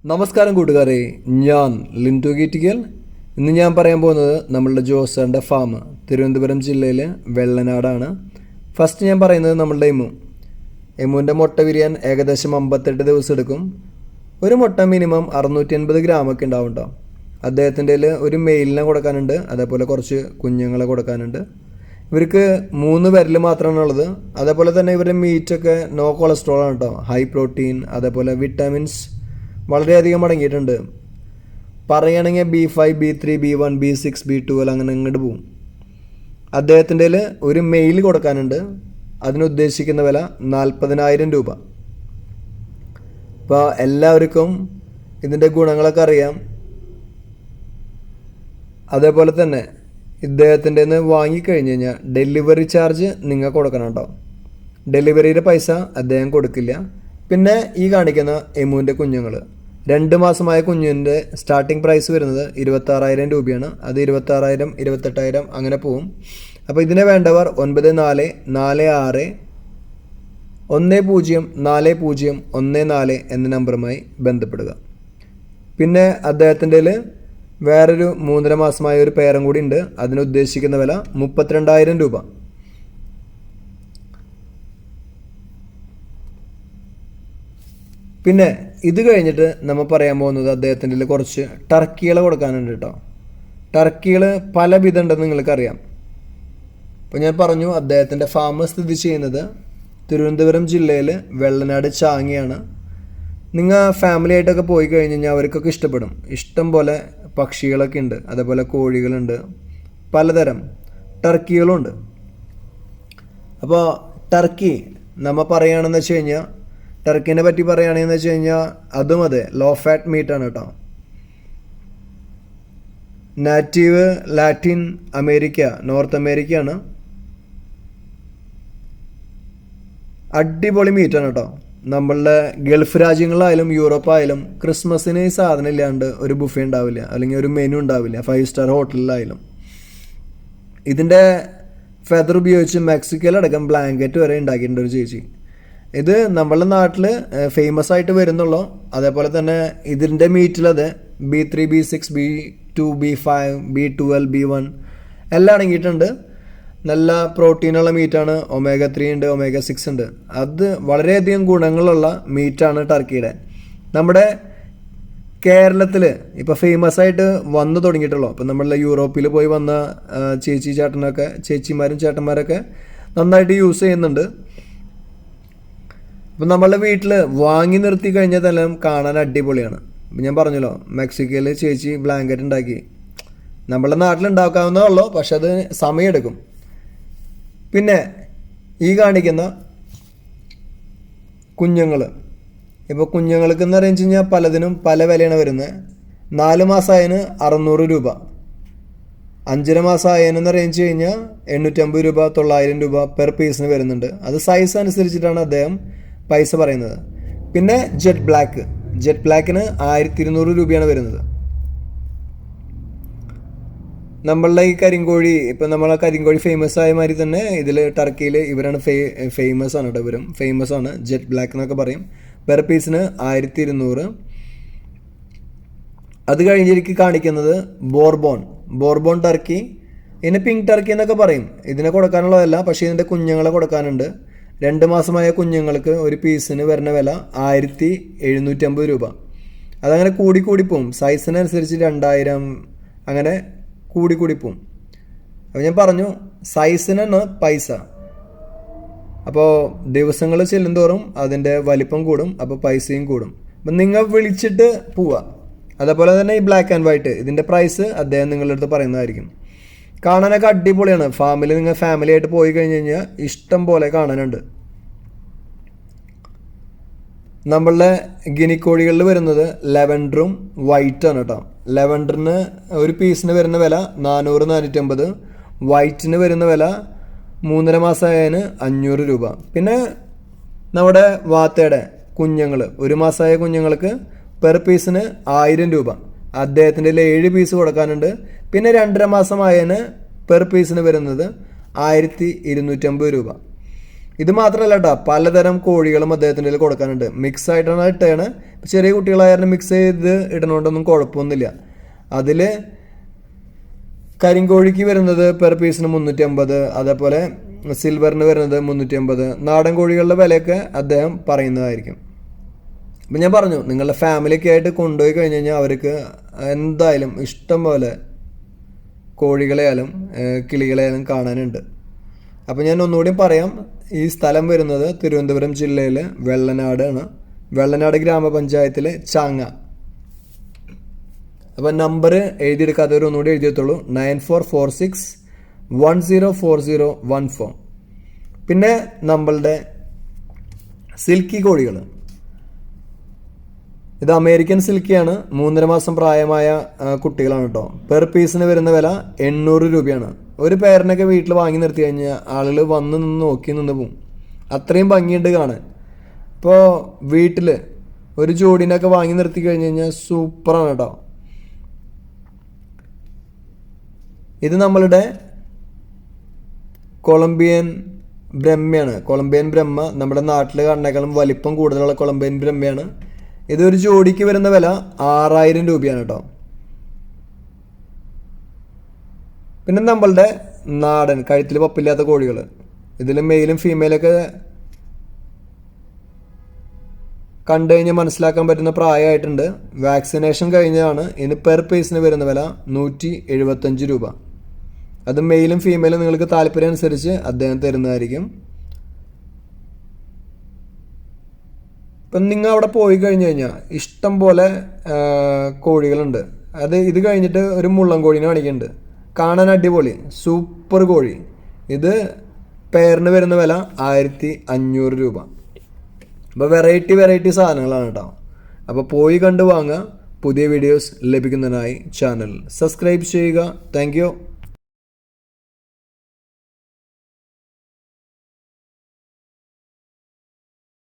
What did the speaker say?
നമസ്കാരം കൂട്ടുകാരെ, ഞാൻ ലിൻറ്റു ഗീറ്റിക്കൽ. ഇന്ന് ഞാൻ പറയാൻ പോകുന്നത് നമ്മളുടെ ജോസറിൻ്റെ ഫാം തിരുവനന്തപുരം ജില്ലയിലെ വെള്ളനാടാണ്. ഫസ്റ്റ് ഞാൻ പറയുന്നത് നമ്മളുടെ എമ്മുവിൻ്റെ മുട്ട വിരിയാൻ ഏകദേശം 58 ദിവസം എടുക്കും. ഒരു മുട്ട മിനിമം 650 ഗ്രാമൊക്കെ ഉണ്ടാവും കേട്ടോ. അദ്ദേഹത്തിൻ്റെ ഒരു മെയിലിനെ കൊടുക്കാനുണ്ട്, അതേപോലെ കുറച്ച് കുഞ്ഞുങ്ങളെ കൊടുക്കാനുണ്ട്. ഇവർക്ക് 3 വിരൽ മാത്രമാണുള്ളത്. അതേപോലെ തന്നെ ഇവരുടെ മീറ്റൊക്കെ നോ കൊളസ്ട്രോൾ ആണ് കേട്ടോ. ഹൈ പ്രോട്ടീൻ, അതേപോലെ വിറ്റാമിൻസ് വളരെയധികം അടങ്ങിയിട്ടുണ്ട്. പറയുകയാണെങ്കിൽ B5, B3, B1, B6, B12 അങ്ങനെ ഇങ്ങോട്ട് പോവും. അദ്ദേഹത്തിൻ്റെ ഒരു മെയിൽ കൊടുക്കാനുണ്ട്. അതിനുദ്ദേശിക്കുന്ന വില 40,000 രൂപ. അപ്പോൾ എല്ലാവർക്കും ഇതിൻ്റെ ഗുണങ്ങളൊക്കെ അറിയാം. അതേപോലെ തന്നെ ഇദ്ദേഹത്തിൻ്റെ നിന്ന് വാങ്ങിക്കഴിഞ്ഞ് കഴിഞ്ഞാൽ ഡെലിവറി ചാർജ് നിങ്ങൾ കൊടുക്കണം കേട്ടോ. ഡെലിവറിയുടെ പൈസ അദ്ദേഹം കൊടുക്കില്ല. പിന്നെ ഈ കാണിക്കുന്ന എമ്മുവിൻ്റെ കുഞ്ഞുങ്ങൾ 2 മാസമായ കുഞ്ഞിൻ്റെ സ്റ്റാർട്ടിംഗ് പ്രൈസ് വരുന്നത് 26,000 രൂപയാണ്. അത് 26,000, 28,000 അങ്ങനെ പോവും. അപ്പോൾ ഇതിനെ വേണ്ടവർ 9446 104014 എന്ന നമ്പറുമായി ബന്ധപ്പെടുക. പിന്നെ അദ്ദേഹത്തിൻ്റെ വേറൊരു 3.5 മാസമായ ഒരു പേരും കൂടി ഉണ്ട്. അതിനുദ്ദേശിക്കുന്ന വില 32,000 രൂപ. പിന്നെ ഇത് കഴിഞ്ഞിട്ട് നമ്മൾ പറയാൻ പോകുന്നത് അദ്ദേഹത്തിൻ്റെ കുറച്ച് ടർക്കികളെ കൊടുക്കാനുണ്ട് കേട്ടോ. ടർക്കികൾ പല വിധം ഉണ്ടെന്ന് നിങ്ങൾക്കറിയാം. അപ്പോൾ ഞാൻ പറഞ്ഞു അദ്ദേഹത്തിൻ്റെ ഫാം സ്ഥിതി ചെയ്യുന്നത് തിരുവനന്തപുരം ജില്ലയിൽ വെള്ളനാട് ചാങ്ങിയാണ്. നിങ്ങൾ ഫാമിലി ആയിട്ടൊക്കെ പോയി കഴിഞ്ഞ് കഴിഞ്ഞാൽ അവർക്കൊക്കെ ഇഷ്ടപ്പെടും. ഇഷ്ടം പോലെ പക്ഷികളൊക്കെ ഉണ്ട്, അതേപോലെ കോഴികളുണ്ട്, പലതരം ടർക്കികളുണ്ട്. അപ്പോൾ ടർക്കി നമ്മൾ പറയുകയാണെന്ന് വെച്ച് കഴിഞ്ഞാൽ, ടർക്കിനെ പറ്റി പറയുകയാണെന്ന് വെച്ച് കഴിഞ്ഞാൽ അതും അതെ ലോ ഫാറ്റ് മീറ്റാണ് കേട്ടോ. നാറ്റീവ് ലാറ്റിൻ അമേരിക്ക, നോർത്ത് അമേരിക്കയാണ്. അടിപൊളി മീറ്റാണ് കേട്ടോ. നമ്മളുടെ ഗൾഫ് രാജ്യങ്ങളിലായാലും യൂറോപ്പായാലും ക്രിസ്മസിന് ഈ സാധനം ഇല്ലാണ്ട് ഒരു ബുഫേ ഉണ്ടാവില്ല, അല്ലെങ്കിൽ ഒരു മെനു ഉണ്ടാവില്ല 5 സ്റ്റാർ ഹോട്ടലിലായാലും. ഇതിൻ്റെ ഫെദർ ഉപയോഗിച്ച് മെക്സിക്കോയിലടക്കം ബ്ലാങ്കറ്റ് വരെ ഉണ്ടാക്കിയിട്ടുണ്ട് ഒരു ചേച്ചി. ഇത് നമ്മളുടെ നാട്ടിൽ ഫേമസ് ആയിട്ട് വരുന്നുള്ളൂ. അതേപോലെ തന്നെ ഇതിൻ്റെ മീറ്റിലത് B3, B6, B2, B5, B12, B1 എല്ലാം അടങ്ങിയിട്ടുണ്ട്. നല്ല പ്രോട്ടീനുള്ള മീറ്റാണ്. omega 3 ഉണ്ട്, omega 6 ഉണ്ട്. അത് വളരെയധികം ഗുണങ്ങളുള്ള മീറ്റാണ് ടർക്കിയുടെ. നമ്മുടെ കേരളത്തിൽ ഇപ്പോൾ ഫേമസ് ആയിട്ട് വന്നു തുടങ്ങിയിട്ടുള്ളൂ. ഇപ്പം നമ്മളുടെ യൂറോപ്പിൽ പോയി വന്ന ചേച്ചിമാരും ചേട്ടന്മാരൊക്കെ നന്നായിട്ട് യൂസ് ചെയ്യുന്നുണ്ട്. അപ്പം നമ്മളുടെ വീട്ടിൽ വാങ്ങി നിർത്തി കഴിഞ്ഞാൽ തന്നെ കാണാൻ അടിപൊളിയാണ്. അപ്പം ഞാൻ പറഞ്ഞല്ലോ, മെക്സിക്കോയിൽ ചേച്ചി ബ്ലാങ്കറ്റ് ഉണ്ടാക്കി. നമ്മളുടെ നാട്ടിലുണ്ടാക്കാവുന്നതേ ഉള്ളൂ, പക്ഷെ അത് സമയമെടുക്കും. പിന്നെ ഈ കാണിക്കുന്ന കുഞ്ഞുങ്ങൾ, ഇപ്പോൾ കുഞ്ഞുങ്ങൾക്ക് എന്ന് പറയുന്നത് കഴിഞ്ഞാൽ പലതിനും പല വിലയാണ് വരുന്നത്. 4 മാസമായതിന് 600 രൂപ, 5.5 മാസമായതിനെന്ന് അറിയിച്ചു കഴിഞ്ഞാൽ 850 രൂപ, 900 രൂപ പെർ പീസിന് വരുന്നുണ്ട്. അത് സൈസ് അനുസരിച്ചിട്ടാണ് അദ്ദേഹം പൈസ പറയുന്നത്. പിന്നെ ജെറ്റ് ബ്ലാക്കിന് 1200 രൂപയാണ് വരുന്നത്. നമ്മളുടെ ഈ കരിങ്കോഴി, ഇപ്പം നമ്മളെ കരിങ്കോഴി ഫേമസ് ആയ മാതിരി തന്നെ ഇതിൽ ടർക്കിയിൽ ഇവരാണ് ഫേമസ് ആണ് കേട്ടോ. ഇവരും ഫേമസ് ആണ്, ജെറ്റ് ബ്ലാക്ക് എന്നൊക്കെ പറയും. പെർ പീസിന് 1200. അത് കഴിഞ്ഞിരിക്കും കാണിക്കുന്നത് ബോർബോൺ ടർക്കി. ഇതിന് പിങ്ക് ടർക്കി എന്നൊക്കെ പറയും. ഇതിനെ കൊടുക്കാനുള്ളതല്ല, പക്ഷേ ഇതിൻ്റെ കുഞ്ഞുങ്ങളെ കൊടുക്കാനുണ്ട്. 2 മാസമായ കുഞ്ഞുങ്ങൾക്ക് ഒരു പീസിന് വരുന്ന വില 1750 രൂപ. അതങ്ങനെ കൂടി പോവും. സൈസിനനുസരിച്ച് 2000 അങ്ങനെ കൂടി പോവും. അപ്പോൾ ഞാൻ പറഞ്ഞു, സൈസിനാണ് പൈസ. അപ്പോൾ ദിവസങ്ങൾ ചെല്ലുന്തോറും അതിൻ്റെ വലിപ്പം കൂടും, അപ്പോൾ പൈസയും കൂടും. അപ്പം നിങ്ങൾ വിളിച്ചിട്ട് പോവുക. അതേപോലെ തന്നെ ഈ ബ്ലാക്ക് ആൻഡ് വൈറ്റ്, ഇതിൻ്റെ പ്രൈസ് അദ്ദേഹം നിങ്ങളുടെ അടുത്ത് പറയുന്നതായിരിക്കും. കാണാനൊക്കെ അടിപൊളിയാണ്. നിങ്ങൾ ഫാമിലി ആയിട്ട് പോയി കഴിഞ്ഞ് കഴിഞ്ഞാൽ ഇഷ്ടം പോലെ കാണാനുണ്ട്. നമ്മളുടെ ഗിനിക്കോഴികളിൽ വരുന്നത് ലെവൻഡറും വൈറ്റാണ് കേട്ടോ. ലെവൻഡറിന് ഒരു പീസിന് വരുന്ന വില 400-450. വൈറ്റിന് വരുന്ന വില 3.5 മാസമായതിന് 500 രൂപ. പിന്നെ നമ്മുടെ വാത്തയുടെ കുഞ്ഞുങ്ങൾ, 1 മാസമായ കുഞ്ഞുങ്ങൾക്ക് പെർ പീസിന് 1000 രൂപ. അദ്ദേഹത്തിൻ്റെ 7 പീസ് കൊടുക്കാനുണ്ട്. പിന്നെ 2.5 മാസമായതിന് പെർ പീസിന് വരുന്നത് 1250 രൂപ. ഇത് മാത്രമല്ല കേട്ടോ, പലതരം കോഴികളും അദ്ദേഹത്തിൻ്റെ കയ്യിൽ കൊടുക്കാനുണ്ട്. മിക്സ് ആയിട്ടാണ് ഇട്ടാണ്. ചെറിയ കുട്ടികളായിരുന്നു മിക്സ് ചെയ്ത് ഇടണോണ്ടൊന്നും കുഴപ്പമൊന്നുമില്ല. അതിൽ കരിങ്കോഴിക്ക് വരുന്നത് പെർ പീസിന് 350, അതേപോലെ സിൽവറിന് വരുന്നത് 350. നാടൻ കോഴികളുടെ വിലയൊക്കെ അദ്ദേഹം പറയുന്നതായിരിക്കും. അപ്പം ഞാൻ പറഞ്ഞു, നിങ്ങളുടെ ഫാമിലിയൊക്കെ ആയിട്ട് കൊണ്ടുപോയി കഴിഞ്ഞ് കഴിഞ്ഞാൽ അവർക്ക് എന്തായാലും ഇഷ്ടം പോലെ കോഴികളെയാലും കിളികളെയാലും കാണാനുണ്ട്. അപ്പോൾ ഞാൻ ഒന്നുകൂടി പറയാം, ഈ സ്ഥലം വരുന്നത് തിരുവനന്തപുരം ജില്ലയിൽ വെള്ളനാട് ആണ്. വെള്ളനാട് ഗ്രാമപഞ്ചായത്തിൽ ചാങ്ങ. അപ്പോൾ നമ്പർ എഴുതിയെടുക്കാത്തവർ ഒന്നുകൂടി എഴുതിയെടുത്തോളൂ, 9446104014. പിന്നെ നമ്മളുടെ സിൽക്കി കോഴികൾ, ഇത് അമേരിക്കൻ സിൽക്കിയാണ്. 3.5 മാസം പ്രായമായ കുട്ടികളാണ് കേട്ടോ. പെർ പീസിന് വരുന്ന വില 800 രൂപയാണ്. ഒരു പേരിനൊക്കെ വീട്ടിൽ വാങ്ങി നിർത്തി കഴിഞ്ഞാൽ ആളുകൾ വന്ന് നിന്ന് നോക്കി നിന്ന് പോവും, അത്രയും ഭംഗിയുണ്ട് കാണാൻ. ഇപ്പോൾ വീട്ടിൽ ഒരു ജോഡിനൊക്കെ വാങ്ങി നിർത്തി കഴിഞ്ഞ് കഴിഞ്ഞാൽ സൂപ്പറാണ് കേട്ടോ. ഇത് നമ്മളുടെ കൊളംബിയൻ ബ്രഹ്മയാണ്. കൊളംബിയൻ ബ്രഹ്മ നമ്മുടെ നാട്ടിൽ കാണുന്നേക്കാളും വലിപ്പം കൂടുതലുള്ള കൊളംബിയൻ ബ്രഹ്മയാണ്. ഇതൊരു ജോഡിക്ക് വരുന്ന വില 6000 രൂപയാണ് കേട്ടോ. പിന്നെ നമ്മളുടെ നാടൻ കഴുത്തിൽ പപ്പില്ലാത്ത കോഴികൾ, ഇതിൽ മെയിലും ഫീമെയിലൊക്കെ കണ്ടു കഴിഞ്ഞാൽ മനസ്സിലാക്കാൻ പറ്റുന്ന പ്രായമായിട്ടുണ്ട്. വാക്സിനേഷൻ കഴിഞ്ഞതാണ്. ഇനി പെർ പീസിന് വരുന്ന വില 175 രൂപ. അത് മെയിലും ഫീമെയിലും നിങ്ങൾക്ക് താല്പര്യം അനുസരിച്ച് അദ്ദേഹം തരുന്നതായിരിക്കും. ഇപ്പം നിങ്ങൾ അവിടെ പോയി കഴിഞ്ഞ് കഴിഞ്ഞാൽ ഇഷ്ടം പോലെ കോഴികളുണ്ട്. ഇത് കഴിഞ്ഞിട്ട് ഒരു മുള്ളൻ കോഴീനെ കാണിക്കുന്നുണ്ട്, കാണാൻ അടിപൊളി സൂപ്പർ കോഴി. ഇത് പെയറിന് വരുന്ന വില 1500 രൂപ. അപ്പോൾ വെറൈറ്റി സാധനങ്ങളാണ് കേട്ടോ. അപ്പോൾ പോയി കണ്ട് വാങ്ങുക. പുതിയ വീഡിയോസ് ലഭിക്കുന്നതിനായി ചാനൽ സബ്സ്ക്രൈബ് ചെയ്യുക. Thank you.